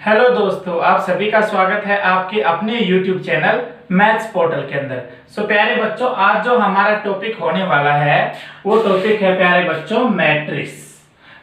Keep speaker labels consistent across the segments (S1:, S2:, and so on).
S1: Hello दोस्तों, आप सभी का स्वागत है आपके अपने YouTube चैनल मैथ्स पोर्टल के अंदर। प्यारे बच्चों, आज जो हमारा टॉपिक होने वाला है वो टॉपिक है प्यारे बच्चों मैट्रिक्स।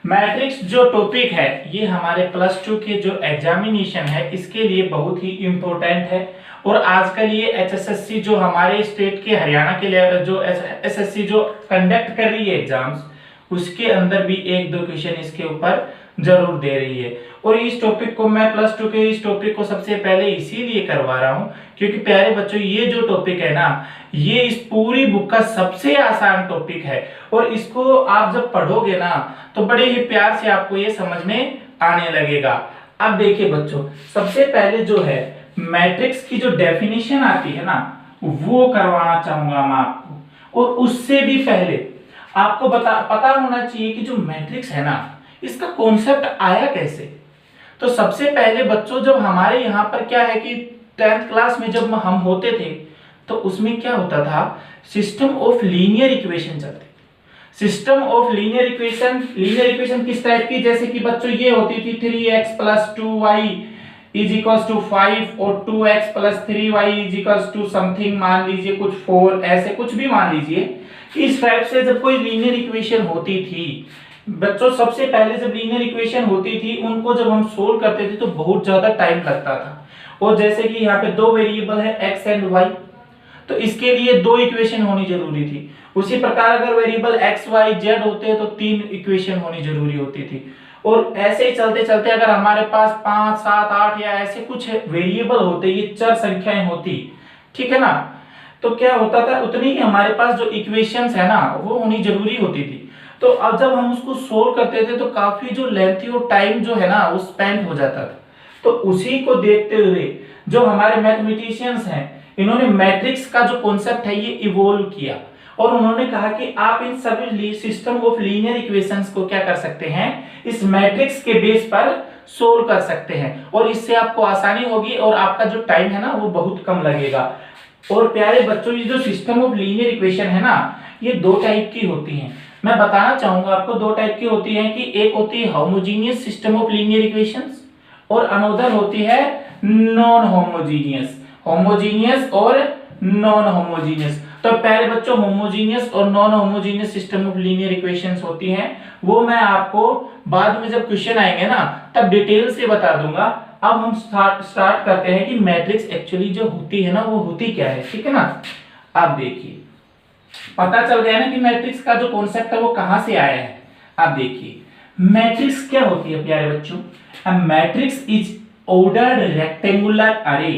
S1: मैट्रिक्स जो टॉपिक है ये हमारे प्लस टू के जो एग्जामिनेशन है इसके लिए बहुत ही इम्पोर्टेंट है। और आजकल ये HSSC जो हमारे स्टेट के हरियाणा के लिए जो SSC जो कंडक्ट कर रही है एग्जाम्स, उसके अंदर भी एक दो क्वेश्चन इसके ऊपर जरूर दे रही है। और इस टॉपिक को मैं प्लस टू के इस टॉपिक को सबसे पहले इसीलिए करवा रहा हूं क्योंकि प्यारे बच्चों ये जो टॉपिक है ना, ये इस पूरी बुक का सबसे आसान टॉपिक है। और इसको आप जब पढ़ोगे ना तो बड़े ही प्यार से आपको ये समझ में आने लगेगा। अब देखिए बच्चों, सबसे पहले जो है मैट्रिक्स की जो डेफिनेशन आती है ना वो करवाना चाहूंगा मैं आपको। और उससे भी पहले आपको पता होना चाहिए कि जो मैट्रिक्स है ना इसका कॉन्सेप्ट आया कैसे। तो सबसे पहले बच्चों, जब हमारे यहाँ पर क्या है कि 10th क्लास में जब हम होते थे तो उसमें क्या होता था, सिस्टम ऑफ लीनियर इक्वेशन चलते। सिस्टम ऑफ लीनियर इक्वेशन किस टाइप की, जैसे कि बच्चों ये होती थी 3x + 2y = 5 और 2x + 3y = समथिंग, मान लीजिए कुछ 4, ऐसे कुछ भी मान लीजिए। इस टाइप से जब कोई लीनियर इक्वेशन होती थी बच्चों, सबसे पहले जब लीनियर इक्वेशन होती थी उनको जब हम सोल्व करते थे तो बहुत ज्यादा टाइम लगता था। और जैसे कि यहाँ पे दो वेरिएबल है x एंड y, तो इसके लिए दो इक्वेशन होनी जरूरी थी। उसी प्रकार अगर वेरिएबल x y z होते तो 3 इक्वेशन होनी जरूरी होती थी। और ऐसे ही चलते चलते अगर हमारे पास 5, 7, 8 या ऐसे कुछ वेरिएबल होते, ये चर संख्याएं होती, ठीक है ना, तो क्या होता था उतनी ही हमारे पास जो इक्वेशंस है ना वो होनी जरूरी होती थी। तो अब जब हम उसको सोल्व करते थे तो काफी जो लेंथी और टाइम जो है ना वो स्पेंड हो जाता था। तो उसी को देखते हुए जो हमारे मैथमेटिशियंस हैं इन्होंने मैट्रिक्स का जो कॉन्सेप्ट है ये इवोल्व किया। और उन्होंने कहा कि आप इन सभी सिस्टम ऑफ लीनियर इक्वेशंस को क्या कर सकते हैं, इस मैट्रिक्स के बेस पर सोल्व कर सकते हैं। और इससे आपको आसानी होगी और आपका जो टाइम है ना वो बहुत कम लगेगा। और प्यारे बच्चों, ये जो सिस्टम ऑफ लीनियर इक्वेशन है ना ये दो टाइप की होती हैं। मैं बताना चाहूंगा आपको, दो टाइप की होती है कि एक होती है homogeneous system of linear equations और अनदर होती है नॉन होमोजीनियस। होमोजीनियस और नॉन होमोजीनियस। तो पहले बच्चों होमोजीनियस और non homogeneous system of linear equations होती हैं, वो मैं आपको बाद में जब क्वेश्चन आएंगे ना तब डिटेल से बता दूंगा। अब हम स्टार्ट करते हैं कि मैट्रिक्स एक्चुअली जो होती है ना वो होती क्या है, ठीक है ना। आप देखिए, पता चल गया ना कि मैट्रिक्स का जो कॉन्सेप्ट है वो कहां से आया है। आप देखिए मैट्रिक्स क्या होती है प्यारे बच्चों, a matrix is ordered rectangular अरे।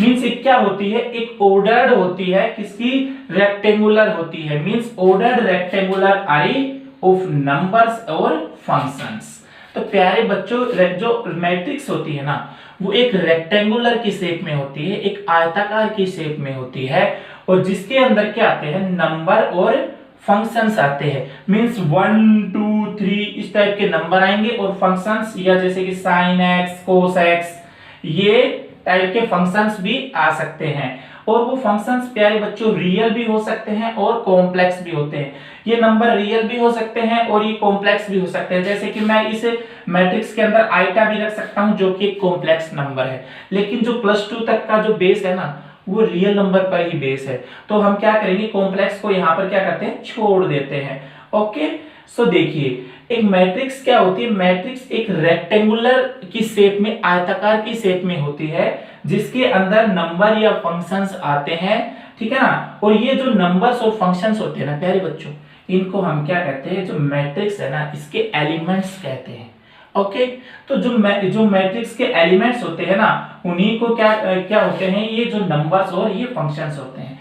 S1: मींस क्या होती है, एक ऑर्डर्ड होती है, किसकी, रेक्टेंगुलर होती है। मींस ऑर्डर्ड रेक्टेंगुलर अरे ऑफ नंबर्स और फंक्शंस। तो प्यारे बच्चों जो मैट्रिक्स होती है ना वो एक रेक्टेंगुलर की शेप में होती है, एक आयताकार की शेप में होती है। और जिसके अंदर क्या आते हैं, नंबर और फंक्शंस आते हैं। मींस 1 2 3 इस टाइप के नंबर आएंगे और फंक्शंस या जैसे कि sin x cos x ये टाइप के फंक्शंस भी आ सकते हैं। और वो फंक्शंस प्यारे बच्चों रियल भी हो सकते हैं और कॉम्प्लेक्स भी होते हैं। ये नंबर रियल भी हो सकते हैं और ये कॉम्प्लेक्स भी हो सकते हैं। जैसे कि मैं इस मैट्रिक्स के अंदर आइटा भी रख सकता हूं जो कि एक कॉम्प्लेक्स नंबर है, लेकिन जो +2 तक का जो बेस है ना वो रियल नंबर पर ही बेस है। तो हम क्या करेंगे, कॉम्प्लेक्स को यहाँ पर क्या करते हैं, छोड़ देते हैं। ओके, सो देखिए एक मैट्रिक्स क्या होती है, मैट्रिक्स एक रेक्टेंगुलर की शेप में, आयताकार की शेप में होती है जिसके अंदर नंबर या फंक्शंस आते हैं, ठीक है ना। और ये जो नंबर्स और फंक्शंस होते हैं ना प्यारे बच्चों, इनको हम क्या कहते हैं, जो मैट्रिक्स है ना इसके एलिमेंट्स कहते हैं। ओके, तो जो मैट्रिक्स के एलिमेंट्स होते हैं ना उन्हीं को क्या होते हैं, ये जो नंबर्स और ये फंक्शंस होते हैं।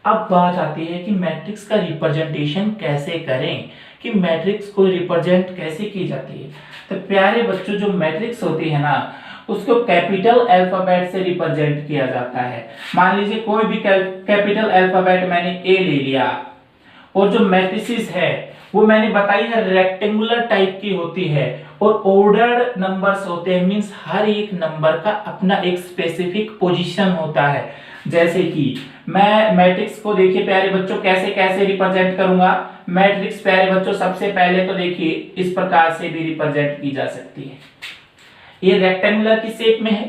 S1: अब बात आती है कि मैट्रिक्स का रिप्रेजेंटेशन कैसे करें, कि मैट्रिक्स को रिप्रेजेंट कैसे की जाती है। तो प्यारे बच्चों जो मैट्रिक्स होती है ना उसको कैपिटल अल्फाबेट से रिप्रेजेंट किया जाता है। मान लीजिए कोई भी कैपिटल अल्फाबेट मैंने ए ले लिया और जो मैट्रिसेस है वो मैंने बताई है रेक्टेंगुलर टाइप की होती है और ऑर्डर्ड नंबर्स होते हैं। मींस हर एक नंबर का अपना एक स्पेसिफिक पोजीशन होता है। जैसे कि मैं मैट्रिक्स को देखिए प्यारे बच्चों कैसे कैसे रिप्रेजेंट करूंगा। मैट्रिक्स प्यारे बच्चों सबसे पहले तो देखिए इस प्रकार से भी रिप्रेजेंट की जा सकती है। ये रेक्टेंगुलर की शेप में है,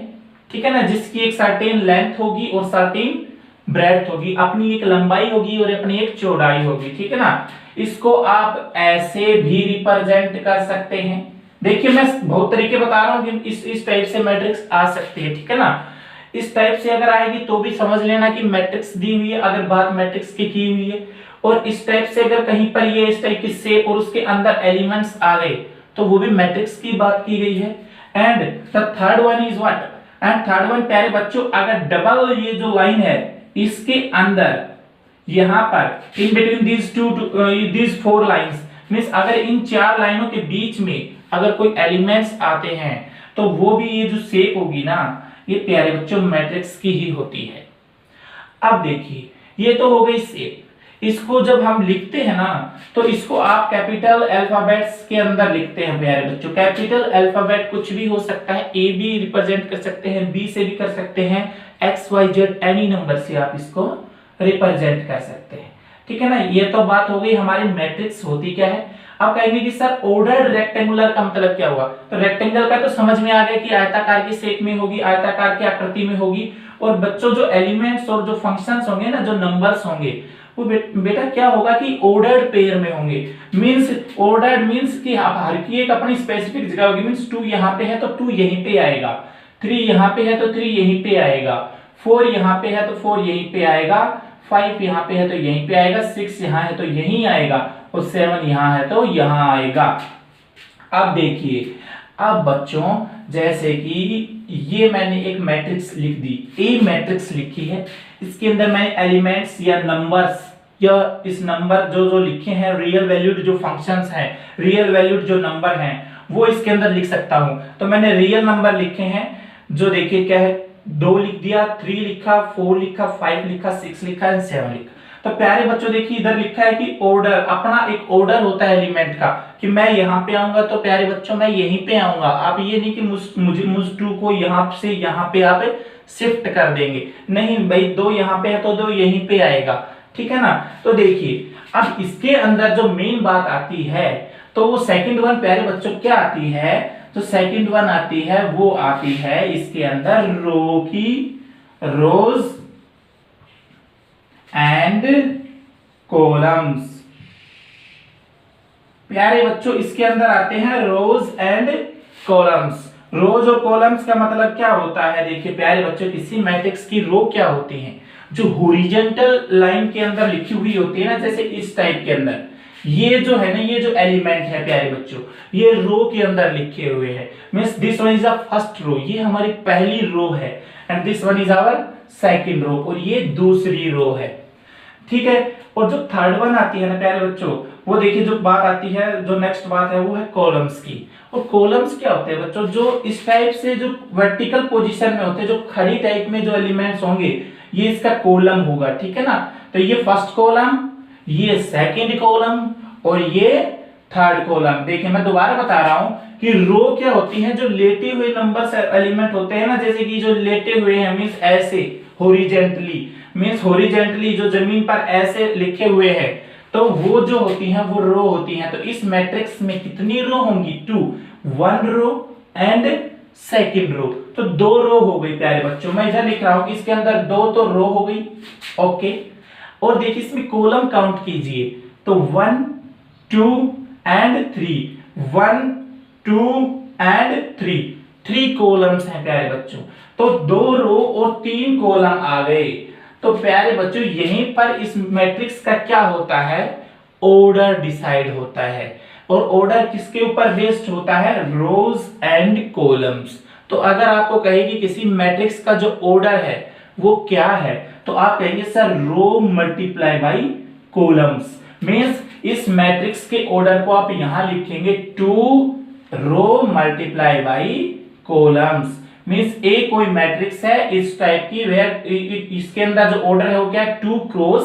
S1: ठीक है ना, जिसकी एक सर्टेन लेंथ होगी और सर्टेन ब्रेड्थ होगी, अपनी एक लंबाई होगी और अपनी एक चौड़ाई होगी, ठीक है ना। इसको आप ऐसे भी रिप्रेजेंट कर सकते हैं। देखिए मैं बहुत तरीके बता रहा हूं कि इस टाइप से मैट्रिक्स आ सकती है, ठीक है ना। इस टाइप से अगर आएगी तो भी समझ लेना कि मैट्रिक्स दी हुई है, अगर बात मैट्रिक्स की हुई है। और इस टाइप से अगर कहीं पर ये इस टाइप की शेप और उसके अंदर एलिमेंट्स आ गए तो वो भी मैट्रिक्स की बात की गई है। And the third one is what, and third one प्यारे बच्चों, अगर डबल ये जो लाइन है इसके अंदर यहां पर in between these four lines means अगर इन चार लाइनों के बीच में अगर कोई एलिमेंट्स आते हैं तो वो भी ये जो शेप होगी ना, ये प्यारे बच्चों मैट्रिक्स की ही होती है। अब देखिए ये तो हो गई शेप, इसको जब हम लिखते हैं ना तो इसको आप कैपिटल अल्फाबेट्स के अंदर लिखते हैं प्यारे बच्चों। कैपिटल अल्फाबेट कुछ भी हो सकता है, ए भी रिप्रेजेंट कर सकते हैं, बी से भी कर सकते हैं, x y z any number से आप इसको रिप्रेजेंट कर सकते हैं, ठीक है ना। ये तो बात हो गई हमारी मैट्रिक्स होती क्या है। अब कहेंगे कि सर ऑर्डर्ड रेक्टेंगुलर का मतलब क्या हुआ, तो रेक्टेंगल का तो समझ में आ गया कि आयताकार की शेप में होगी, आयताकार की आकृति में होगी। और बच्चों जो एलिमेंट्स और जो फंक्शंस होंगे ना, जो नंबर्स होंगे वो बेटा क्या होगा कि ऑर्डर्ड पेयर में होंगे। मींस ऑर्डर्ड मींस कि हर की एक अपनी स्पेसिफिक जगह होगी। मींस 2 यहाँ पे है तो 2 यहीं पे आएगा, 3 यहाँ पे है तो 3 यहीं पे आएगा, 4 यहाँ पे है तो 4 यहीं पे आएगा, 5 यहाँ पे है तो यहीं पे आएगा, 6 यहाँ है तो यहीं आएगा, और 7 यहाँ है तो यहाँ आएगा। अब देखिए, अब बच्चों जैसे कि ये मैंने एक मैट्रिक्स लिख दी, ए मैट्रिक्स लिखी है, इसके अंदर मैंने एलिमेंट्स या नंबर्स या इस नंबर जो जो लिखे हैं, रियल वैल्यूड जो फंक्शंस हैं, रियल वैल्यूड जो नंबर हैं वो इसके अंदर लिख सकता हूं। तो मैंने रियल नंबर लिखे हैं, जो देखिए क्या है, 2 लिख दिया, 3 लिखा, 4 लिखा, 5 लिखा, 6 लिखा एंड 7 लिखा। तो प्यारे बच्चों देखिए इधर लिखा है कि ऑर्डर, अपना एक ऑर्डर होता है एलिमेंट का, कि मैं यहाँ पे आऊंगा तो प्यारे बच्चों मैं यहीं पे आऊंगा। आप ये नहीं कि मुझ 2 को यहाँ से यहाँ पे आप शिफ्ट कर देंगे, नहीं भाई, 2 यहाँ पे है तो 2 यहीं पे आएगा, ठीक है ना। तो देखिए अब इसके अंदर जो मेन बात आती है तो वो सेकंड वन प्यारे बच्चों क्या आती है, जो सेकंड वन आती है वो आती है इसके अंदर रो की, रोज एंड कॉलम्स। प्यारे बच्चों इसके अंदर आते हैं रोज एंड कॉलम्स। रोज और कॉलम्स का मतलब क्या होता है, देखिए प्यारे बच्चों किसी मैट्रिक्स की रो क्या होती है, जो हॉरिजॉन्टल लाइन के अंदर लिखी हुई होती है ना, जैसे इस टाइप के अंदर, ये जो है ना, ये जो एलिमेंट है प्यारे बच्चों ये रो के अंदर लिखे हुए हैं। Means this one is a first row, ये हमारी पहली रो है, and this one is our second row, और ये दूसरी रो है, ठीक है। और जो थर्ड वन आती है ना प्यारे बच्चों, वो देखिए जो बात आती है, जो नेक्स्ट बात है वो है कॉलम्स की। और कॉलम्स क्या होते हैं बच्चों, जो इस टाइप से जो वर्टिकल पोजीशन में होते हैं, जो खड़ी टाइप में जो एलिमेंट्स होंगे, ये इसका कॉलम होगा, ठीक है ना। तो ये फर्स्ट कॉलम, ये सेकंड कॉलम और ये थर्ड कॉलम। देखिए मैं दोबारा बता रहा हूं कि रो क्या होती है, जो लेटे हुए नंबर्स एलिमेंट होते हैं ना, जैसे कि जो लेटे हुए हैं मींस ऐसे हॉरिजॉन्टली, मींस हॉरिजॉन्टली जो जमीन पर ऐसे लिखे हुए हैं, तो वो जो होती हैं वो रो होती हैं। तो इस मैट्रिक्स में कितनी रो होंगी, 2, 1 रो एंड सेकंड रो, तो 2 रो हो गई प्यारे बच्चों। मैं इधर लिख रहा हूं कि इसके अंदर 2 तो रो हो गई, ओके। और देखिए इसमें कॉलम काउंट कीजिए, तो 1, 2 एंड 3, 1, 2 एंड 3 कॉलम्स हैं प्यारे बच्चों। तो 2 रो और 3 कॉलम आ गए। तो प्यारे बच्चों यहीं पर इस मैट्रिक्स का क्या होता है, ऑर्डर डिसाइड होता है। और ऑर्डर किसके ऊपर बेस्ड होता है, रोज एंड कॉलम्स। तो अगर आपको कहे कि किसी मैट्रिक्स का जो ऑर्डर है वो क्या है, तो आप कहेंगे sir row multiply by columns. Means इस मैट्रिक्स के ऑर्डर को आप यहां लिखेंगे 2 row multiply by columns. Means A कोई मैट्रिक्स है इस टाइप की, वेयर इसके अंदर जो ऑर्डर है वो क्या है, 2 क्रॉस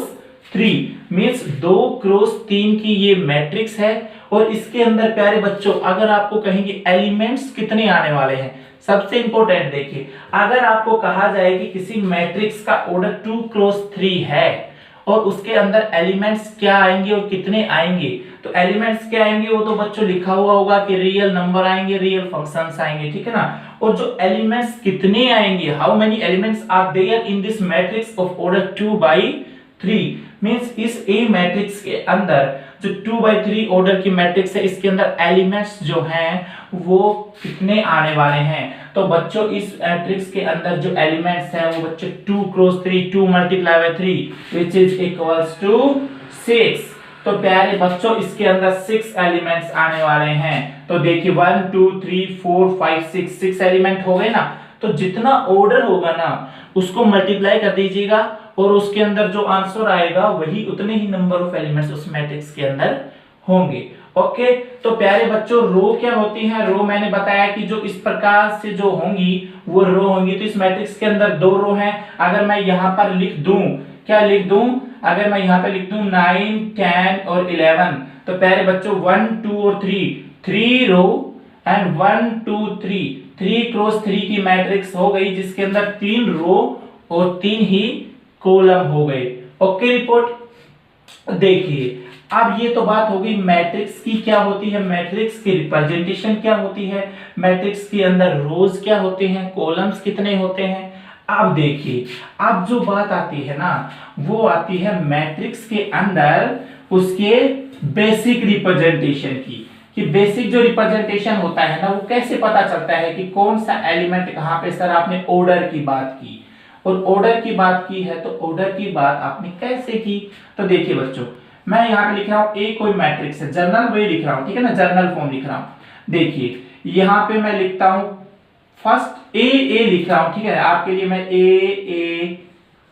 S1: 3, मींस 2 क्रॉस 3 की ये मैट्रिक्स है। और इसके अंदर प्यारे बच्चों अगर आपको कहेंगे एलिमेंट्स कितने आने वाले हैं, सबसे इंपॉर्टेंट देखिए, अगर आपको कहा जाए कि किसी मैट्रिक्स का ऑर्डर 2 क्रॉस 3 है और उसके अंदर एलिमेंट्स क्या आएंगे और कितने आएंगे। तो एलिमेंट्स क्या आएंगे वो तो बच्चों लिखा हुआ होगा कि रियल नंबर आएंगे, रियल फंक्शंस आएंगे, ठीक है ना। और जो एलिमेंट्स कितने आएंगे, how many elements are there in this matrix of order 2/3, means इस ए मैट्रिक्स के अंदर जो 2/3 ऑर्डर की मैट्रिक्स है इसके अंदर एलिमेंट्स जो हैं वो कितने आने वाले हैं। तो बच्चों इस मैट्रिक्स के अंदर जो एलिमेंट्स हैं वो बच्चों 2 cross 3, 2 multiply by 3 which is equals to 6। तो प्यारे बच्चों इसके अंदर 6 एलिमेंट्स आने वाले हैं। तो देखिए 1 2 3 4 5 6 एलिमेंट हो गए ना। तो जितना ऑर्डर होगा ना उसको मल्टीप्लाई कर दीजिएगा और उसके अंदर जो आंसर आएगा वही उतने ही नंबर ऑफ एलिमेंट्स उस मैट्रिक्स के अंदर होंगे। ओके, तो प्यारे बच्चों रो क्या होती है, रो मैंने बताया कि जो इस प्रकार से जो होंगी वो रो होंगी। तो इस मैट्रिक्स के अंदर 2 रो हैं। अगर मैं यहाँ पर लिख दूं, क्या लिख दूं, अगर मैं यहाँ पे लिख दूं 9 10 और 11, तो प्यारे बच्चों 1 2 और 3 रो एंड 1 2 3 क्रॉस 3 की मैट्रिक्स हो गई जिसके अंदर 3 रो और 3 ही कॉलम हो गए। Okay report. देखिए अब ये तो बात होगी मैट्रिक्स की क्या होती है, मैट्रिक्स की रिप्रेजेंटेशन क्या होती है, मैट्रिक्स के अंदर रोज क्या होते हैं, कॉलम्स कितने होते हैं। अब देखिए अब जो बात आती है ना वो आती है मैट्रिक्स के अंदर उसके बेसिक रिप्रेजेंटेशन की, कि बेसिक जो रिप्रेजेंटेशन होता है ना वो कैसे पता चलता है कि कौन सा एलिमेंट कहां पे। सर आपने ऑर्डर की बात की और ऑर्डर की बात की है तो ऑर्डर की बात आपने कैसे की। तो देखिए बच्चों मैं यहाँ पे लिख रहा हूँ ए कोई मैट्रिक्स है, जनरल वे लिख रहा हूँ, ठीक है ना, जनरल फॉर्म लिख रहा हूँ। देखिए यहाँ पे मैं लिखता हूँ फर्स्ट ए लिख रहा हूँ, ठीक है, आपके लिए मैं ए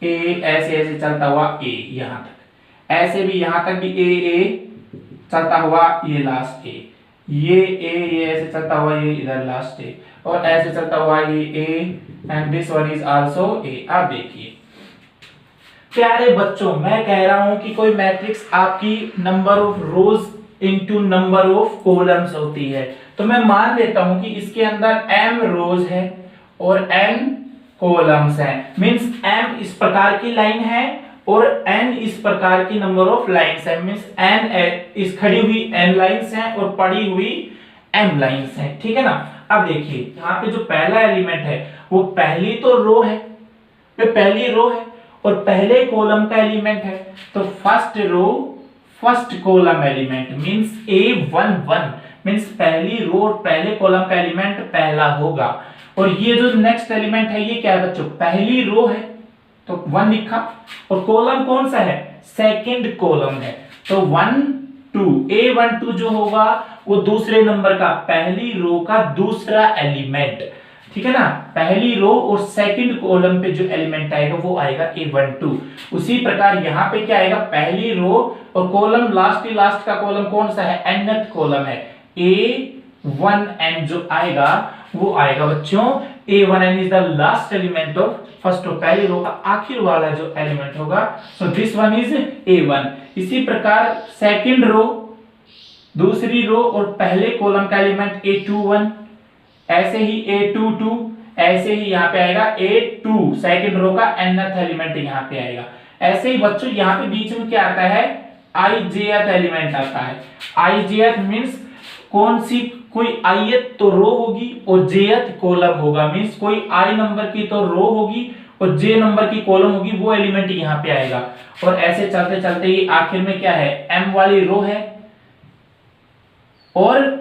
S1: ऐसे ऐसे चलता हुआ ए यहाँ तक, ऐसे भी यहाँ तक भी ए चलता हुआ ये लास्ट ए, ये ऐसे चलता हुआ ये इधर लास्ट ए, और ऐसे चलता हुआ ये A and this one is also a. अब देखिए प्यारे बच्चों मैं कह रहा हूं कि कोई मैट्रिक्स आपकी number of rose into number of columns होती है। तो मैं मान लेता हूं कि इसके अंदर m रोज है और n कॉलम्स हैं, मींस m इस प्रकार की लाइन है और n इस प्रकार की नंबर ऑफ लाइंस है, मींस n इस खड़ी हुई n लाइंस हैं और पड़ी हुई m लाइंस हैं, ठीक है ना। अब देखिए यहाँ पे जो पहला एलिमेंट है वो पहली तो रो है, वो पहली रो है और पहले कॉलम का एलिमेंट है। तो first row first column element means A11 means पहली रो और पहले कॉलम का एलिमेंट पहला होगा। और ये जो नेक्स्ट एलिमेंट है ये क्या है बच्चों, पहली रो है तो 1 लिखा, और कॉलम कौन सा है, सेकंड कॉलम है। तो 1 2 A12 जो होगा वो दूसरे नंबर का पहली रो का दूसरा एलिमेंट, ठीक है ना, पहली रो और सेकंड कॉलम पे जो एलिमेंट आएगा वो आएगा A12। उसी प्रकार यहाँ पे क्या आएगा, पहली रो और कॉलम लास्ट का कॉलम कौन सा है, nth कॉलम है, A1n जो आएगा वो आएगा बच्चों A1n is the last element of first row, पहली रो का आखिर वाला जो एलिमेंट होगा, so this one is A1। इसी प्रकार सेकंड रो दूसरी रो और पहले कॉलम का एलिमेंट A21, ऐसे ही A22, ऐसे ही यहाँ पे आएगा A2 सेकंड रो का nth एलिमेंट यहाँ पे आएगा। ऐसे ही बच्चों यहाँ पे बीच में क्या आता है, ijth एलिमेंट आता है। ijth मींस कौन सी, कोई ith तो रो होगी और jth कॉलम होगा, मींस कोई i नंबर की तो रो होगी और j नंबर की कॉलम होगी, वो एलिमेंट यहाँ पे आएगा। और ऐसे चलते चलते ही आखिर में क्या है, m वाली रो है और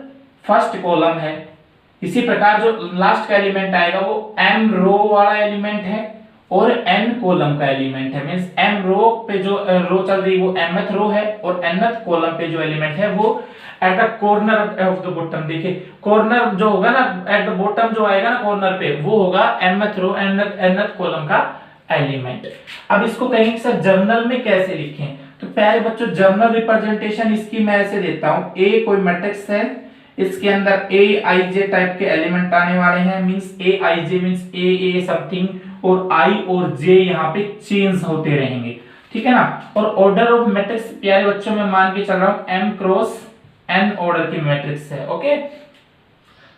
S1: फर्स्ट कॉलम है। इसी प्रकार जो लास्ट का एलिमेंट आएगा वो m रो वाला एलिमेंट है और n कॉलम का एलिमेंट है, मींस m रो पे जो रो चल रही वो mth रो है और nth कॉलम पे जो एलिमेंट है वो at the corner of the bottom. देखिए कॉर्नर जो होगा ना, एट द बॉटम जो आएगा ना कॉर्नर पे वो होगा mth रो nth कॉलम का एलिमेंट। अब इसको कहेंगे सर जर्नल में कैसे लिखें, तो प्यारे बच्चों जर्नल रिप्रेजेंटेशन इसकी मैं ऐसे देता हूं, ए कोई मैट्रिक्स है, इसके अंदर ए आई जे टाइप के एलिमेंट आने वाले हैं, मींस ए आई जे मींस ए समथिंग, और आई और जे यहाँ पे चेंज होते रहेंगे, ठीक है ना। और ऑर्डर ऑफ मैट्रिक्स प्यारे बच्चों में मान के चल रहा हूं m क्रॉस n ऑर्डर की मैट्रिक्स है, ओके।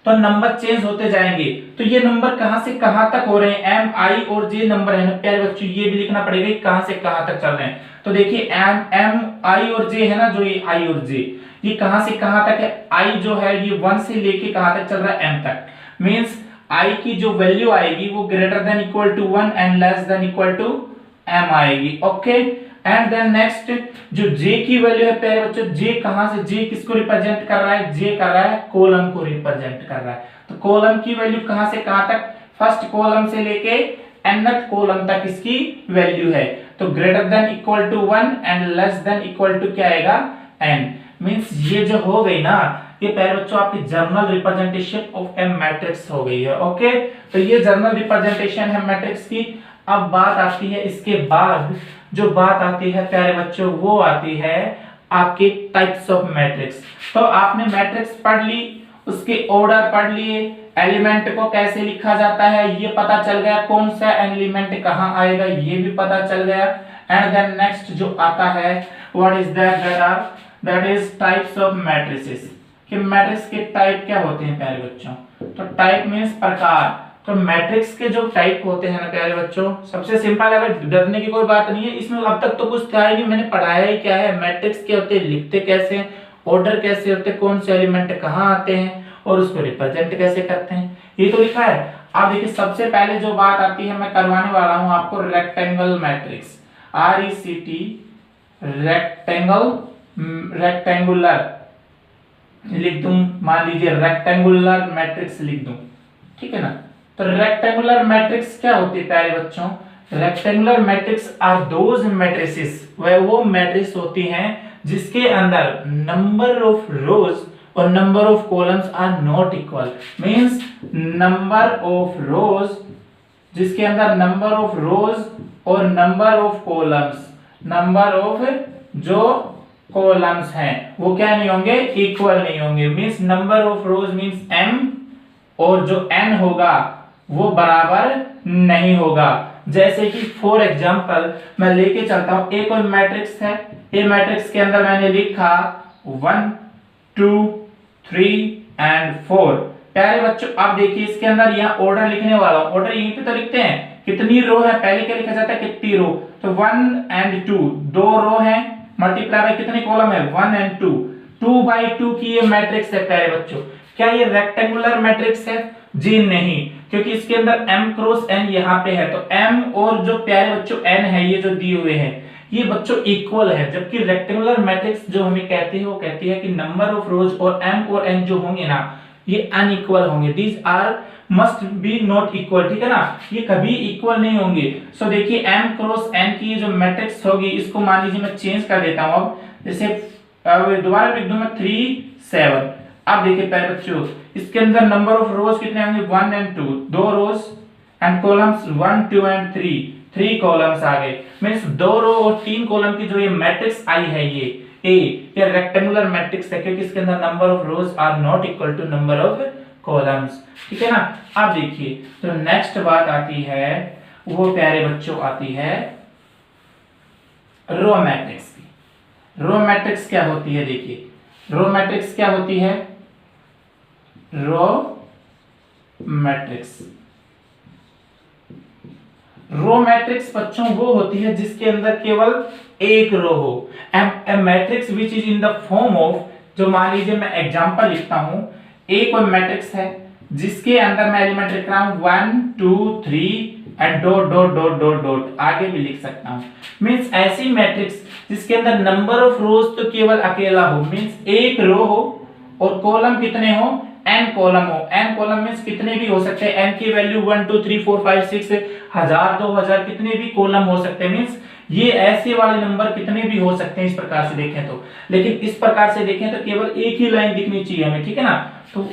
S1: तो नंबर चेंज होते जाएंगे। तो ये नंबर कहां से कहां तक हो रहे हैं, एम आई और जे नंबर है ना प्यारे बच्चों, ये भी लिखना पड़ेगा कहां से कहां तक चल रहे हैं। तो देखिए एम आई और जे है ना, जो ये आई और जे ये कहां से कहां तक है, आई जो है ये 1 से लेके कहां तक चल रहा है, एम तक। मींस आई की जो वैल्यू आएगी वो greater than equal to 1 and less than equal to m आएगी। ओके, एंड देन नेक्स्ट जो j की वैल्यू है प्यारे बच्चों, j कहां से, j किसको रिप्रेजेंट कर रहा है, j कर रहा है कॉलम को रिप्रेजेंट कर रहा है। तो कॉलम की वैल्यू कहां से कहां तक, फर्स्ट कॉलम से लेके nth कॉलम तक इसकी वैल्यू है। तो greater than equal to 1 and less than equal to क्या आएगा, n। मींस ये जो हो गई ना, ये प्यारे बच्चों आपकी journal representation of A matrix हो गई है। ओके, तो ये जर्नल रिप्रेजेंटेशन है मैट्रिक्स की। अब बात आती है, इसके बाद जो बात आती है प्यारे बच्चों वो आती है आपके टाइप्स ऑफ मैट्रिक्स। तो आपने मैट्रिक्स पढ़ ली, उसके ऑर्डर पढ़ लिए, एलिमेंट को कैसे लिखा जाता है ये पता चल गया, कौन सा एलिमेंट कहां आएगा ये भी पता चल गया। एंड देन नेक्स्ट जो आता है what is that is types of matrices, कि मैट्रिक्स के टाइप क्या होते हैं प्यारे बच्चों। तो टाइप मींस प्रकार। तो मैट्रिक्स के जो टाइप होते हैं ना प्यारे बच्चों, सबसे सिंपल है, डरने की कोई बात नहीं है इसमें। अब तक तो कुछ था ही नहीं, मैंने पढ़ाया ही क्या है, मैट्रिक्स क्या होते हैं, लिखते कैसे हैं, ऑर्डर कैसे होते हैं, कौन से एलिमेंट कहाँ आते हैं और उसको रिप्रेजेंट कैसे करते हैं, ये तो लिखा है। अब देखिए सबसे पहले जो बात आती है, मैं करवाने वाला हूं आपको रेक्टेंगल मैट्रिक्स, RECT रेक्टेंगुलर लिख दूं, मान लीजिए रेक्टेंगुलर मैट्रिक्स लिख दूं, ठीक है ना। तो रेक्टेंगुलर मैट्रिक्स क्या होती है प्यारे बच्चों, rectangular matrix are those matrices, वो मैट्रिक्स होती हैं जिसके अंदर नंबर ऑफ रोज और number of columns are not equal. Means number of rows, जिसके अंदर नंबर ऑफ रोज और number of columns, number of जो कॉलम्स हैं वो क्या नहीं होंगे, इक्वल नहीं होंगे। Means number of rows means m और जो n होगा वो बराबर नहीं होगा। जैसे कि फॉर एग्जांपल मैं लेके चलता हूं, एक और मैट्रिक्स है, ए मैट्रिक्स के अंदर मैंने लिखा 1 2 3 एंड 4। प्यारे बच्चों अब देखिए इसके अंदर यहाँ ऑर्डर लिखने वाला हूं, ऑर्डर यहीं पे तो लिखते हैं, कितनी रो है, पहले क्या लिखा जाता है कितनी रो, तो 1 एंड 2 दो रो है, मल्टीप्लाई बाय कितने कॉलम है 1 एंड 2, 2 बाई 2 की ये मैट्रिक्स है प्यारे बच्चों। क्या ये रेक्टेंगुलर मैट्रिक्स है, जी नहीं, क्योंकि इसके अंदर m क्रॉस n यहाँ पे है, तो m और जो प्यारे बच्चों n है ये जो दिए हुए हैं ये बच्चों इक्वल है। जबकि रेक्टेंगुलर मैट्रिक्स जो हमें कहती है वो कहती है कि नंबर ऑफ रोज और m और n जो होंगे ना ये अनइक्वल होंगे, these are must be not equal, ठीक है ना, ये कभी इक्वल नहीं होंगे। सो देखिए m क्रॉस n की जो मैट्रिक्स होगी इसको मान लीजिए मैं चेंज कर देता हूं, अब जैसे दोबारा लिख दूं मैं 3 7। अब देखिए प्यारे बच्चों इसके अंदर नंबर ऑफ रोज कितने होंगे 1 एंड 2, दो रोज, एंड कॉलम्स 1 2 एंड 3, 3 कॉलम्स आ गए। मींस दो रो और 3 कॉलम की जो ये मैट्रिक्स आई है ये रेक्टेंगुलर मैट्रिक्स है, क्योंकि इसके अंदर number of rows are not equal to number of columns, ठीक है ना। अब देखिए तो नेक्स्ट बात आती है वो प्यारे बच्चों आती है रो मैट्रिक्स की। रो मैट्रिक्स क्या होती है, देखिए रो मैट्रिक्स क्या होती है, रो मैट्रिक्स, रो मैट्रिक्स बच्चों वो होती है जिसके अंदर केवल एक रो हो। A matrix which is in the form of, जो मान लीजिए मैं एग्जांपल लिखता हूं, एक और मैट्रिक्स है जिसके अंदर मैं एलिमेंट लिख रहा हूं 1 2 3 and dot dot dot dot dot, आगे भी लिख सकता हूं। मींस ऐसी मैट्रिक्स जिसके अंदर नंबर ऑफ रोज तो केवल अकेला हो, मींस एक रो हो और कॉलम कितने हो, n कॉलम हो। n कॉलम मींस कितने भी हो सकते हैं, n की वैल्यू 1 2 3 4 5 6 1000 2000 कितने भी कॉलम हो सकते हैं। मींस ये ऐसे वाले नंबर कितने भी हो सकते हैं इस प्रकार से देखें तो, लेकिन इस प्रकार से देखें तो केवल एक ही लाइन दिखनी चाहिए हमें, ठीक है ना। तो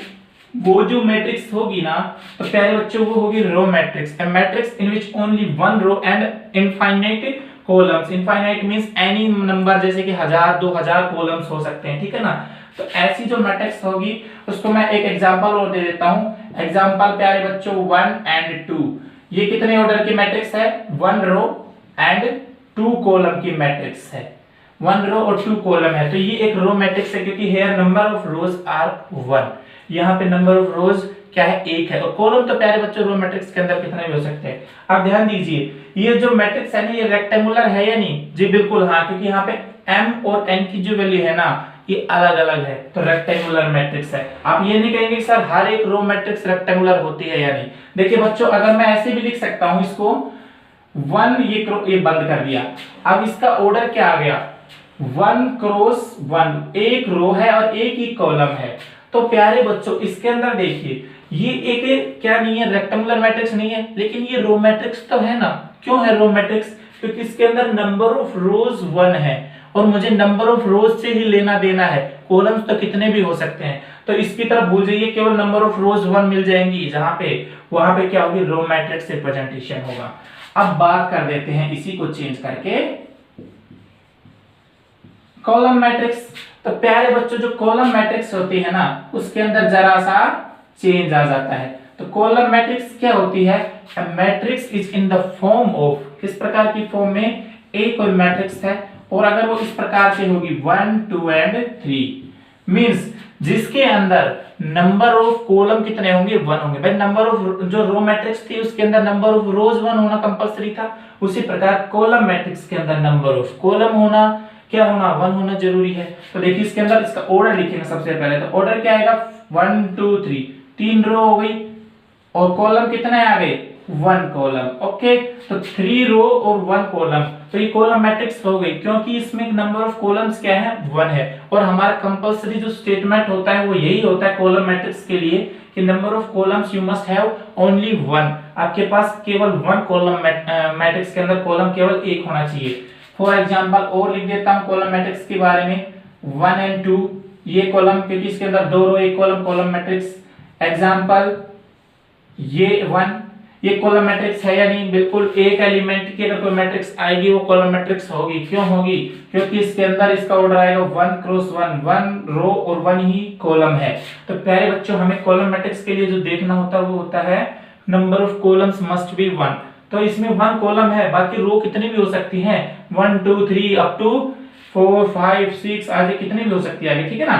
S1: वो जो मैट्रिक्स होगी ना तो प्यारे बच्चों वो होगी row matrix, a matrix in which only one row and infinite columns. Infinite means any number, जैसे कि 1000 2000 कॉलम्स हो सकते हैं, ठीक है ना। तो ऐसी जो मैट्रिक्स होगी उसको मैं एक एग्जांपल और दे देता हूं। एग्जांपल प्यारे बच्चों 1 एंड 2, ये कितने ऑर्डर की मैट्रिक्स है, 1 रो एंड 2 कॉलम की मैट्रिक्स है। 1 रो और 2 कॉलम है, तो ये एक रो मैट्रिक्स है क्योंकि here number of rows are 1, यहाँ पे नंबर ऑफ रोज क्या है, 1 है। और कॉलम तो प्यारे बच्चों रो मैट्रिक्स के अंदर कितने भी हो सकते हैं। आप ध्यान दीजिए, ये जो मैट्रिक्स है ना, ये रेक्टेंगुलर है या नहीं? जी बिल्कुल हाँ, क्योंकि यहाँ पे m और n की जो वैल्यू है ना, ये अलग अलग है, तो रेक्टेंगुलर मैट्रिक्स है। आप ये नहीं कहेंगे सर हर एक रो मैट्रिक्स रेक्टेंगुलर होती है या नहीं। देखिए बच्चों, अगर मैं ऐसे भी लिख सकता हूं इसको 1, ये बंद कर दिया, अब इसका ऑर्डर क्या आ गया, 1 क्रॉस 1, एक रो है और एक ही कॉलम है। तो प्यारे बच्चों इसके अंदर देखिए, ये एक क्या नहीं है, रेक्टेंगुलर मैट्रिक्स नहीं है, लेकिन ये रो मैट्रिक्स तो है ना। क्यों है रो मैट्रिक्स? क्योंकि इसके अंदर नंबर ऑफ रोज 1 है और मुझे नंबर ऑफ रोज से ही लेना देना है, कॉलम्स तो कितने भी हो सकते हैं। तो इसकी तरफ भूल जाइए, केवल नंबर ऑफ रोज 1 मिल जाएंगी, जहां पे वहां पे क्या होगी, रो मैट्रिक्स रिप्रेजेंटेशन होगा। अब बात कर देते हैं इसी को चेंज करके कॉलम मैट्रिक्स। तो प्यारे बच्चों जो कॉलम मैट्रिक्स होती है ना, उसके अंदर जरा सा चेंज आ जाता है। तो कॉलम मैट्रिक्स क्या होती है, matrix is in the form of, किस प्रकार की फॉर्म में, एक कोई मैट्रिक्स है और अगर वो इस प्रकार से होगी 1 2 एंड 3, मींस जिसके अंदर नंबर ऑफ कॉलम कितने होंगे, 1 होंगे। भाई नंबर ऑफ जो रो मैट्रिक्स थी उसके अंदर नंबर ऑफ रोज 1 होना कंपलसरी था, उसी प्रकार कॉलम मैट्रिक्स के अंदर नंबर ऑफ कॉलम होना क्या होना, 1 होना जरूरी है। तो देखिए इसके अंदर इसका ऑर्डर लिखेंगे सबसे पहले, तो ऑर्डर क्या आएगा, 1 2 3, 3 रो हो गई और कॉलम कितने आ गए, 1 कॉलम। ओके, तो 3 रो और 1 कॉलम, तो ये कॉलम मैट्रिक्स हो गई क्योंकि इसमें नंबर ऑफ कॉलम्स क्या है, 1 है। और हमारा कंपलसरी जो स्टेटमेंट होता है वो यही होता है कॉलम मैट्रिक्स के लिए कि number of columns you must have only 1, आपके पास केवल 1 कॉलम मैट्रिक्स के अंदर कॉलम केवल 1 होना चाहिए। फॉर एग्जांपल और लिख देता हूं कॉलम मैट्रिक्स के बारे में, 1 एंड 2 ये कॉलम, क्योंकि इसके अंदर 2 रो 1 कॉलम, कॉलम मैट्रिक्स। एग्जांपल ये 1, ये कॉलम मैट्रिक्स है या नहीं, बिल्कुल एक एलिमेंट की अगर कोई मैट्रिक्स आएगी वो कॉलम मैट्रिक्स होगी। क्यों होगी, क्योंकि इसके अंदर इसका ऑर्डर आएगा 1 क्रॉस 1, 1 रो और 1 ही कॉलम है। तो प्यारे बच्चों हमें कॉलम मैट्रिक्स के लिए जो देखना होता है वो होता है number of columns must be 1। तो इसमें 1 कॉलम है, बाकी रो कितनी भी हो सकती हैं, 1 2 3 अप टू 4 5 6 आगे कितनी भी हो सकती है आगे, ठीक है ना।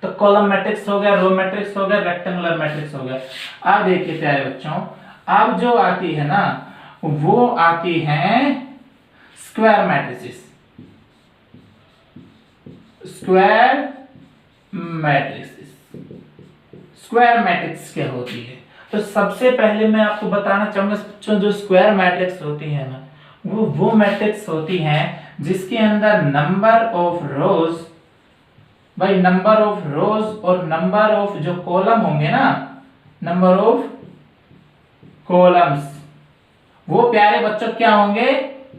S1: तो कॉलम मैट्रिक्स हो गया, रो मैट्रिक्स हो गया, रेक्टेंगुलर मैट्रिक्स हो गया। अब देखिए प्यारे बच्चों, अब जो आती है ना वो आती है square matrices. Square matrices, square matrix क्या होती है, तो सबसे पहले मैं आपको बताना चाहूंगा बच्चों, जो स्क्वायर मैट्रिक्स होती है ना वो मैट्रिक्स होती हैं जिसके अंदर नंबर ऑफ रोज, भाई नंबर ऑफ रोज और नंबर ऑफ जो कॉलम होंगे ना, नंबर ऑफ कॉलम्स वो प्यारे बच्चों क्या होंगे,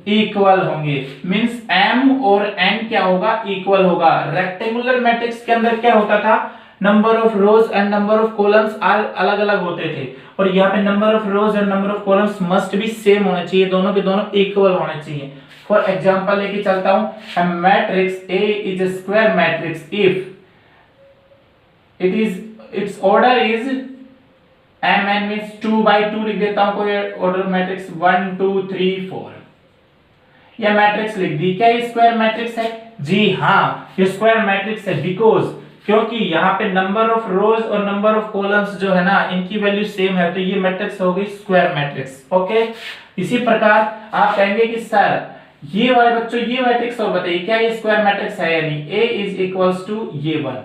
S1: इक्वल होंगे। मींस m और n क्या होगा, इक्वल होगा। रेक्टेंगुलर मैट्रिक्स के अंदर क्या होता था, number of rose and number of columns अलग अलग होते थे, और यहाँ पे number of rose and number of columns must भी सेम होने चाहिए, दोनों के दोनों इक्वल होने चाहिए। फॉर एग्जांपल लेके चलता हूं, a matrix A is a square matrix if its order is mn, means 2 by 2 लिख देता हूं, कोई ऑर्डर मैट्रिक्स 1 2 3 4, यह मैट्रिक्स लिख दी। क्या ये स्क्वायर मैट्रिक्स है, जी हाँ ये स्क्वायर मैट्रिक्स है, बिकॉज क्योंकि यहाँ पे नंबर ऑफ रोज और नंबर ऑफ कॉलम्स जो है ना इनकी वैल्यू सेम है, तो ये मैट्रिक्स हो गई स्क्वायर मैट्रिक्स। ओके, इसी प्रकार आप कहेंगे कि सर ये वाले बच्चों ये मैट्रिक्स और बताइए क्या ये स्क्वायर मैट्रिक्स है या नहीं, A इज इक्वल्स टू ये 1,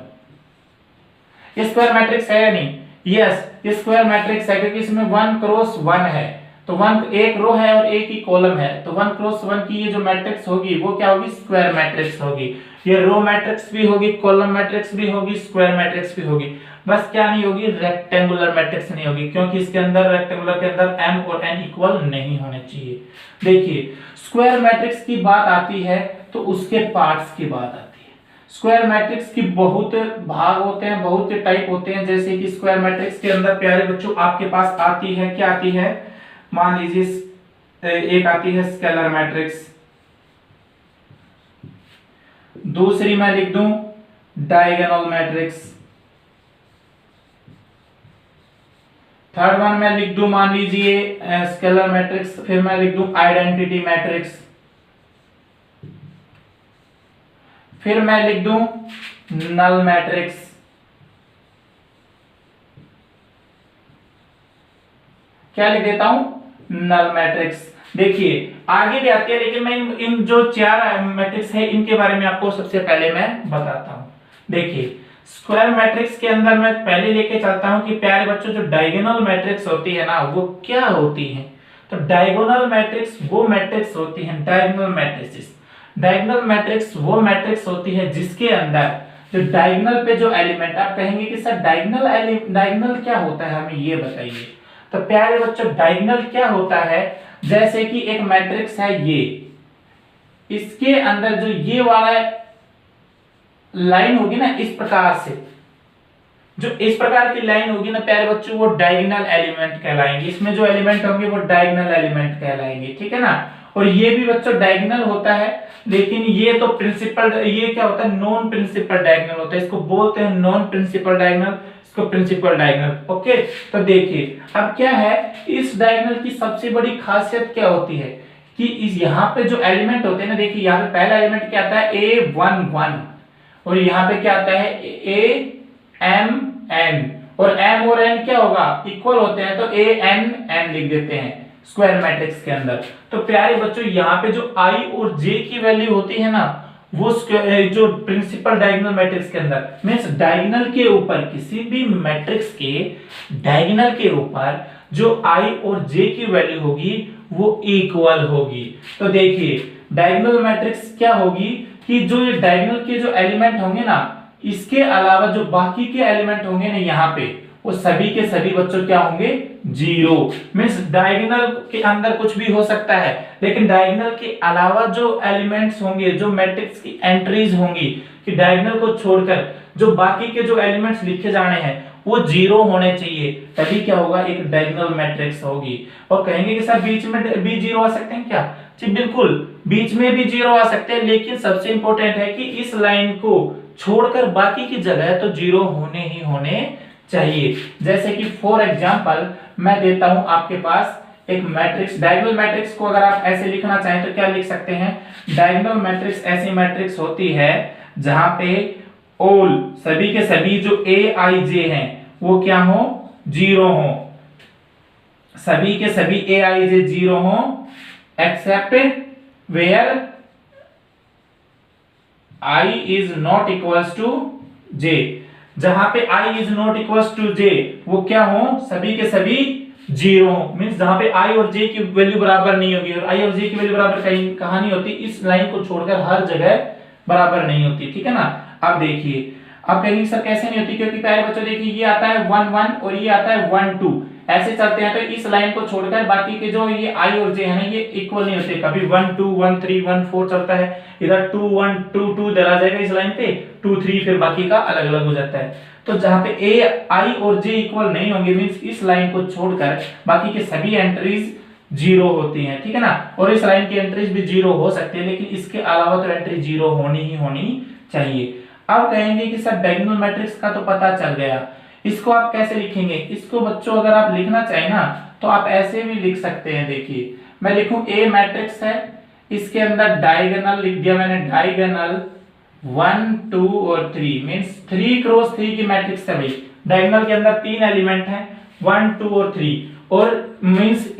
S1: ये स्क्वायर मैट्रिक्स है या नहीं, यस ये स्क्वायर मैट्रिक्स है क्योंकि इसमें 1 क्रॉस 1 है, तो 1 एक रो है और एक ही कॉलम है, तो 1 क्रॉस 1 की ये जो मैट्रिक्स होगी वो क्या होगी, स्क्वायर मैट्रिक्स होगी। ये रो मैट्रिक्स भी होगी, कॉलम मैट्रिक्स भी होगी, स्क्वायर मैट्रिक्स भी होगी, बस क्या नहीं होगी, रेक्टेंगुलर मैट्रिक्स नहीं होगी, क्योंकि इसके अंदर रेक्टेंगुलर के अंदर m और n इक्वल नहीं होने चाहिए। देखिए स्क्वायर मैट्रिक्स की बात आती है तो उसके पार्ट्स की बात आती है। स्क्वायर मैट्रिक्स की बहुत भाग होते हैं, बहुत से टाइप होते हैं, जैसे कि स्क्वायर मैट्रिक्स के अंदर प्यारे बच्चों आपके पास आती है, क्या आती है, मान लीजिए एक आती है स्केलर मैट्रिक्स, दूसरी मैं लिख दूं डायगोनल मैट्रिक्स, थर्ड वन मैं लिख दूं मान लीजिए स्केलर मैट्रिक्स, फिर मैं लिख दूं आइडेंटिटी मैट्रिक्स, फिर मैं लिख दूं नल मैट्रिक्स। क्या लिख देता हूं? Null matrix. देखिए आगे भी आती है, लेकिन मैं इन जो 4 मैट्रिक्स है इनके बारे में आपको सबसे पहले मैं बताता हूं। देखिए स्क्वायर मैट्रिक्स के अंदर मैं पहले लेके चलता हूं कि प्यारे बच्चों जो डायगोनल मैट्रिक्स होती है ना वो क्या होती है। तो डायगोनल मैट्रिक्स वो मैट्रिक्स होती है, डायगोनल मैट्रिक्स, डायगोनल मैट्रिक्स वो मैट्रिक्स होती है जिसके अंदर जो डायगोनल पे जो एलिमेंट, आप कहेंगे कि सर डायगोनल क्या होता है, हमें ये बताइए। तो प्यारे बच्चों डायगोनल क्या होता है, जैसे कि एक मैट्रिक्स है ये, इसके अंदर जो ये वाला लाइन होगी ना इस प्रकार से, जो इस प्रकार की लाइन होगी ना प्यारे बच्चों वो डायगोनल एलिमेंट कहलाएंगे। इसमें जो एलिमेंट होंगे वो डायगोनल एलिमेंट कहलाएंगे, ठीक है ना। और ये भी बच्चों डायगोनल होता है, लेकिन ये तो प्रिंसिपल, ये क्या होता है नॉन प्रिंसिपल डायगोनल होता है, इसको बोलते हैं नॉन प्रिंसिपल डायगोनल, इसको प्रिंसिपल डायगोनल। ओके, तो देखिए अब क्या है, इस डायगोनल की सबसे बड़ी खासियत क्या होती है कि इस यहाँ पे जो एलिमेंट होते हैं ना, देखिए यहाँ पे पहला एलिमेंट क्या आता है A11 और यहाँ पे क्या आता है AMN, और M और N क्या होगा इक्वल होते हैं, तो ANN लिख देते हैं स्क्वायर मैट्रिक्स के अंदर। तो प्यारे बच्चों यहाँ पे जो I और J की वैल्यू होती है ना वो जो प्रिंसिपल डायगोनल मैट्रिक्स के अंदर मींस डायगोनल के ऊपर, किसी भी मैट्रिक्स के डायगोनल के ऊपर जो I और J की वैल्यू होगी वो इक्वल होगी। तो देखिए डायगोनल मैट्रिक्स क्या होगी कि जो ये डायगोनल के जो एलिमेंट होंगे ना, इसके अलावा जो बाकी के एलिमेंट होंगे ना यहाँ पे, वो सभी के सभी बच्चों क्या होंगे जीरो। मींस डायगोनल के अंदर कुछ भी हो सकता है, लेकिन डायगोनल के अलावा जो एलिमेंट्स होंगे, जो मैट्रिक्स की एंट्रीज होंगी, कि डायगोनल को छोड़कर जो बाकी के जो एलिमेंट्स लिखे जाने हैं वो जीरो होने चाहिए, तभी क्या होगा एक डायगोनल मैट्रिक्स होगी। और कहेंगे कि सर बीच में भी जीरो आ सकते हैं क्या? जी बिल्कुल, बीच में भी जीरो आ सकते हैं, लेकिन सबसे इंपॉर्टेंट है कि इस लाइन को छोड़कर बाकी की जगह तो जीरो होने ही होने चाहिए। जैसे कि फॉर एग्जांपल मैं देता हूं आपके पास एक मैट्रिक्स, डायगोनल मैट्रिक्स को अगर आप ऐसे लिखना चाहें तो क्या लिख सकते हैं, डायगोनल मैट्रिक्स ऐसी मैट्रिक्स होती है जहां पे ऑल सभी के सभी जो aij हैं वो क्या हो जीरो हो, सभी के सभी aij जीरो हो except where I is not equals to j। जहां पे I is not equals to j वो क्या हो सभी के सभी जीरो हो, मींस जहां पे I और j की वैल्यू बराबर नहीं होगी, और I और j की वैल्यू बराबर कहां नहीं होती, इस लाइन को छोड़कर हर जगह बराबर नहीं होती, ठीक है ना। अब देखिए अब कहेंगे सर कैसे नहीं होती, क्योंकि प्यारे बच्चों देखिए ये आता है 1 1 और ये आता है 1 2, ऐसे चलते हैं, तो इस लाइन को छोड़कर बाकी के जो ये I और J है ना ये इक्वल नहीं होते, कभी 1 2 1 3 1 4 चलता है, इधर 2 1 2 2 इधर आ जाएगा इस लाइन पे, 2 3 फिर बाकी का अलग अलग हो जाता है। तो जहां पे I और J इक्वल नहीं होंगे मींस इस लाइन को छोड़कर बाकी के सभी एंट्रीज जीरो होती हैं, ठीक है ना। और इस लाइन की एंट्रीज भी जीरो हो सकती है, लेकिन इसके अलावा तो एंट्री जीरो होनी ही होनी चाहिए। अब कहेंगे कि सर डायगोनल मैट्रिक्स का तो पता चल गया, इसको आप कैसे लिखेंगे, इसको बच्चों अगर आप लिखना चाहें ना तो आप ऐसे भी लिख सकते हैं। देखिए मैं लिखूं A मैट्रिक्स है, इसके अंदर डायगोनल लिख दिया मैंने, डायगोनल 1 2 और 3 मींस 3 क्रॉस 3 की मैट्रिक्स है भाई, डायगोनल के अंदर 3 एलिमेंट हैं 1 2 और 3, और मींस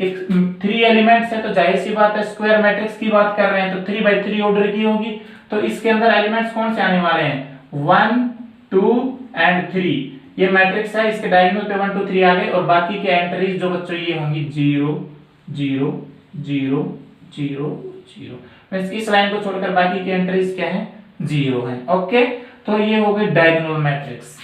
S1: 3 एलिमेंट्स है तो जाहिर सी बात है स्क्वायर मैट्रिक्स की बात कर रहे हैं तो 3 बाई 3 ऑर्डर की होगी, तो इसके अंदर एलिमेंट्स कौन से आने वाले हैं 1 2 एंड 3, ये मैट्रिक्स है, इसके डायगोनल पे 1 2 3 आ गए, और बाकी के एंट्रीज जो बच्चों ये होंगी 0 0 0 0 0, मींस इस लाइन को छोड़कर बाकी के एंट्रीज क्या है 0 है। ओके, तो ये हो गई डायगोनल मैट्रिक्स।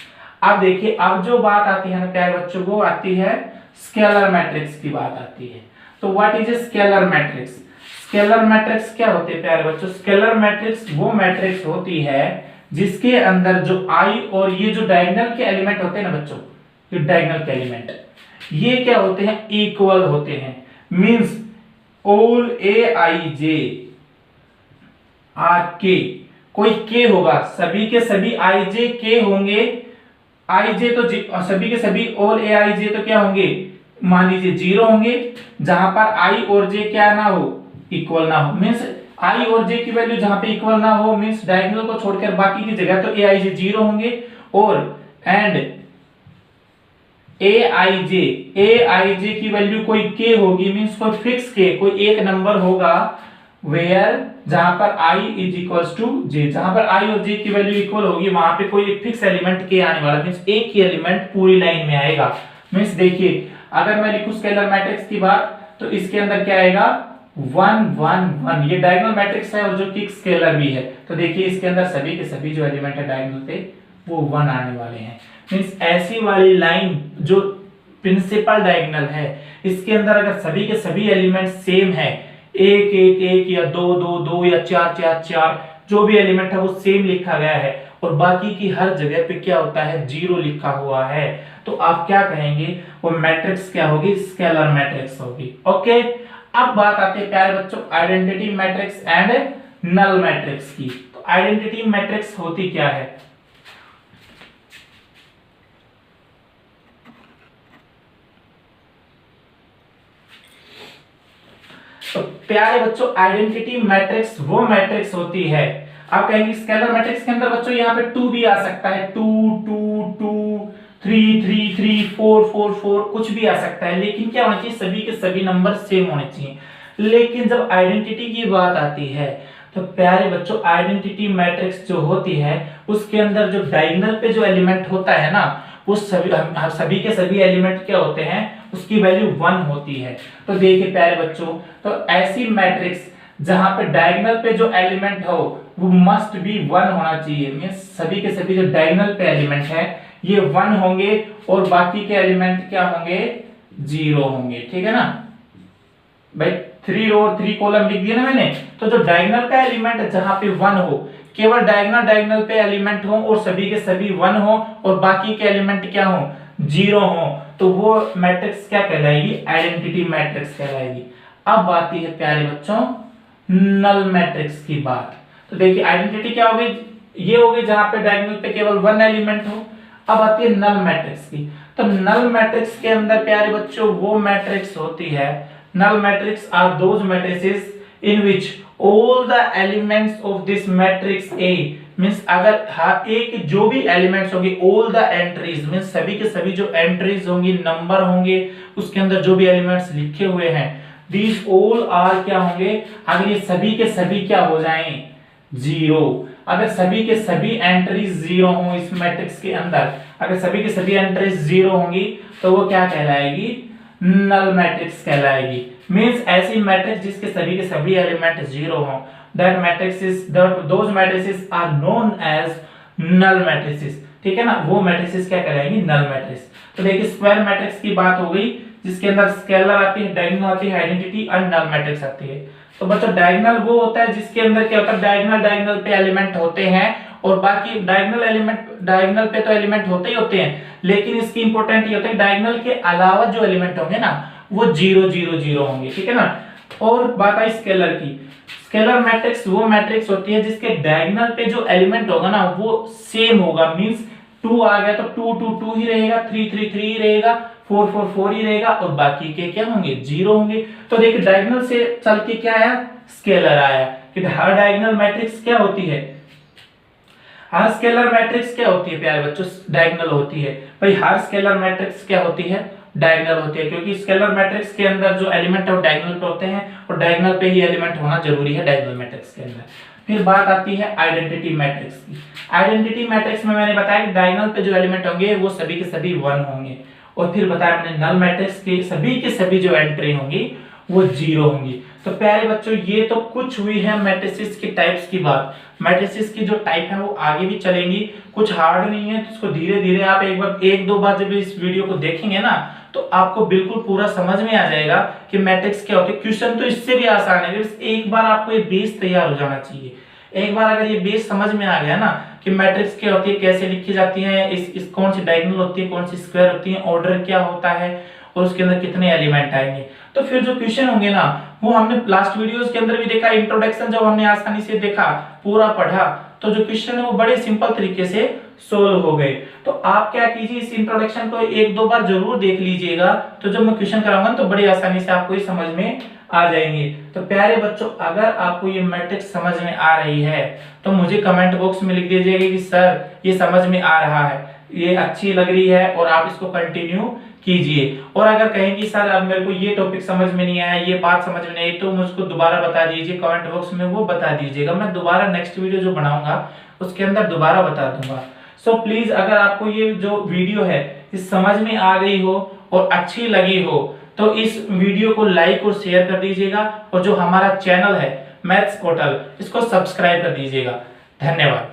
S1: अब देखिए अब जो बात आती है ना प्यारे बच्चों वो आती है स्केलर मैट्रिक्स की बात आती है। तो what is a scalar matrix? Scalar matrix क्या होती है प्यारे बच्चों? स्केलर मैट्रिक्स वो मैट्रिक्स होती है जिसके अंदर जो I और ये जो डायगोनल के एलिमेंट होते हैं ना बच्चों, ये डायगोनल के एलिमेंट ये क्या होते हैं इक्वल होते हैं, मींस ऑल aij आर के, कोई k होगा, सभी के सभी ij k होंगे, ij तो सभी के सभी ऑल aij तो क्या होंगे मान लीजिए 0 होंगे, जहां पर I और j क्या ना हो इक्वल ना हो, मींस आई और जे की वैल्यू जहां पे इक्वल ना हो मींस डायगोनल को छोड़कर बाकी की जगह तो ए आई जे 0 होंगे, और एंड ए आई जे की वैल्यू कोई के होगी मींस कोई फिक्स के, कोई एक नंबर होगा वेयर जहां पर i इज इक्वल्स टू जे, जहां पर i और j की वैल्यू इक्वल होगी वहां पे कोई एक फिक्स एलिमेंट के आने वाला, मींस एक ही एलिमेंट पूरी लाइन में आएगा। मींस देखिए अगर मैं लिखूं स्केलर मैट्रिक्स की बात तो इसके अंदर क्या आएगा 1 1 1, ये डायगोनल मैट्रिक्स है और जो कि स्केलर भी है, तो देखिए इसके अंदर सभी के सभी जो एलिमेंट है डायगोनल पे वो 1 आने वाले हैं। मींस ऐसी वाली लाइन जो प्रिंसिपल डायगोनल है इसके अंदर अगर सभी के सभी एलिमेंट सेम है, एक एक एक या दो दो दो या चार चार चार, जो भी एलिमेंट है वो सेम लिखा गया है और बाकी की हर जगह पे क्या होता है 0 लिखा हुआ है, तो आप क्या कहेंगे वो मैट्रिक्स क्या होगी, स्केलर मैट्रिक्स होगी। ओके, अब बात आती है प्यारे बच्चों identity matrix and null matrix की। तो आइडेंटिटी मैट्रिक्स होती क्या है, तो प्यारे बच्चों आइडेंटिटी मैट्रिक्स वो मैट्रिक्स होती है, आप कहेंगे स्केलर मैट्रिक्स के अंदर बच्चों यहाँ पे 2 भी आ सकता है, 2 2 2 3 3 3 4 4 4 कुछ भी आ सकता है, लेकिन क्या होना चाहिए सभी के सभी नंबर सेम होने चाहिए। लेकिन जब आइडेंटिटी की बात आती है तो प्यारे बच्चों आइडेंटिटी मैट्रिक्स जो होती है उसके अंदर जो डायगोनल पे जो एलिमेंट होता है ना वो सभी के सभी एलिमेंट क्या होते हैं उसकी वैल्यू 1 होती है। तो देखिए प्यारे बच्चों तो ऐसी मैट्रिक्स जहां पे डायगोनल पे जो एलिमेंट हो वो मस्ट बी 1 होना चाहिए, मींस सभी के सभी जो डायगोनल पे एलिमेंट है ये 1 होंगे और बाकी के एलिमेंट क्या होंगे 0 होंगे, ठीक है ना भाई। 3 रो और 3 कॉलम लिख दिया ना मैंने, तो जो डायगोनल का एलिमेंट है जहां पे 1 हो, केवल डायगोनल पे एलिमेंट हो और सभी के सभी 1 हो और बाकी के एलिमेंट क्या हो 0 हो, तो वो मैट्रिक्स क्या कहलाएगी, आइडेंटिटी मैट्रिक्स कहलाएगी। अब आती है प्यारे बच्चों नल मैट्रिक्स की बात। तो देखिए आइडेंटिटी क्या होगी, ये होगी जहां पे डायगोनल पे केवल 1 एलिमेंट हो। अब आती है नल मैट्रिक्स की। तो नल मैट्रिक्स के अंदर प्यारे बच्चों वो मैट्रिक्स होती है, null matrix are those matrices in which all the elements of this matrix A means अगर हर एक जो भी एलिमेंट्स होंगे all the entries means सभी के सभी जो एंट्रीज होंगी नंबर होंगे उसके अंदर जो भी एलिमेंट्स लिखे हुए हैं these all are क्या होंगे, अगर ये सभी के सभी क्या हो जाएं 0, अगर सभी के सभी एंट्रीज 0 हो इस मैट्रिक्स के अंदर, अगर सभी के सभी एंट्रीज 0 होंगी तो वो क्या कहलाएगी नल मैट्रिक्स कहलाएगी। मींस ऐसी मैट्रिक्स जिसके सभी के सभी एलिमेंट 0 हो, that matrix those matrices are known as null matrices, ठीक है ना, वो मैट्रिसेस क्या कहलाएंगी नल मैट्रिक्स। तो देखिए स्क्वायर मैट्रिक्स की बात हो गई जिसके अंदर स्केलर आती है, डायगोनल आती है, आइडेंटिटी और नल मैट्रिक्स आती है। तो बच्चों डायगोनल वो होता है जिसके अंदर क्या होता है डायगोनल पे एलिमेंट होते हैं और बाकी डायगोनल पे तो एलिमेंट होते ही होते हैं, लेकिन इसकी इंपॉर्टेंट ये होता है डायगोनल के अलावा जो एलिमेंट होंगे ना वो 0 0 0 होंगे, ठीक है ना। और बात आई स्केलर की। स्केलर मैट्रिक्स वो मैट्रिक्स होती है जिसके डायगोनल पे जो एलिमेंट होगा ना वो सेम होगा, मींस 2 आ गया तो 2 2 2 ही रहेगा, 3 3 3 ही रहेगा, 4 4 4 ही रहेगा और बाकी के क्या होंगे 0 होंगे। तो देखिए डायगोनल से चल के क्या आया स्केलर आया कि हर डायगोनल मैट्रिक्स क्या होती है, हर स्केलर मैट्रिक्स क्या होती है प्यारे बच्चों डायगोनल होती है। भाई हर स्केलर मैट्रिक्स क्या होती है डायगोनल होती है, क्योंकि स्केलर मैट्रिक्स के अंदर जो एलिमेंट है वो डायगोनल पे होते हैं और डायगोनल पे ही एलिमेंट होना जरूरी है डायगोनल मैट्रिक्स के अंदर। फिर बात आती है आइडेंटिटी मैट्रिक्स की। आइडेंटिटी मैट्रिक्स में मैंने बताया कि डायगोनल पे जो एलिमेंट होंगे वो सभी के सभी 1 होंगे और फिर बताया मैंने नल मैट्रिक्स के सभी जो एंट्री होंगी वो 0 होंगी। तो प्यारे बच्चों ये तो कुछ हुई है मैट्रिसेस की टाइप्स की बात। मैट्रिसेस की जो टाइप है वो आगे भी चलेंगी, कुछ हार्ड नहीं है, तो इसको धीरे धीरे आप एक दो बार जब इस वीडियो को देखेंगे ना तो आपको बिल्कुल पूरा समझ में आ जाएगा कि मैट्रिक्स क्या होती है। क्वेश्चन तो इससे भी आसान है, बस एक बार आपको ये बेस तैयार हो जाना चाहिए। एक बार अगर ये बेस समझ में आ गया ना कि मैट्रिक्स क्या होती है, कैसे लिखी जाती है, इस कौन सी डायगोनल होती है, कौन सी स्क्वायर होती है, ऑर्डर क्या होता है और उसके अंदर कितने एलिमेंट आएंगे, तो फिर जो क्वेश्चन होंगे ना वो हमने लास्ट वीडियोस के अंदर भी देखा, इंट्रोडक्शन जब हमने आसानी से देखा पूरा पढ़ा तो जो क्वेश्चन है वो बड़े सिंपल तरीके से सोल्व हो गए। तो आप क्या कीजिए इस इंट्रोडक्शन को एक दो बार जरूर देख लीजिएगा, तो जब मैं क्वेश्चन कराऊंगा तो बड़ी आसानी से आपको ये समझ में आ जाएंगे। तो प्यारे बच्चों, अगर आपको ये मैट्रिक्स समझ में आ रही है तो मुझे कमेंट बॉक्स में लिख दीजिएगा कि सर ये समझ में आ रहा है, ये अच्छी लग रही है और आप इसको कंटिन्यू कीजिए। और अगर कहें कि सर अब मेरे को ये टॉपिक समझ में नहीं आया, ये बात समझ में नहीं आई, तो मुझको दोबारा बता दीजिए, कमेंट बॉक्स में वो बता दीजिएगा, मैं दोबारा नेक्स्ट वीडियो जो बनाऊंगा उसके अंदर दोबारा बता दूंगा। सो प्लीज, अगर आपको ये जो वीडियो है इस समझ में आ गई हो और अच्छी लगी हो तो इस वीडियो को लाइक और शेयर कर दीजिएगा, और जो हमारा चैनल है मैथ्स पोर्टल इसको सब्सक्राइब कर दीजिएगा। धन्यवाद।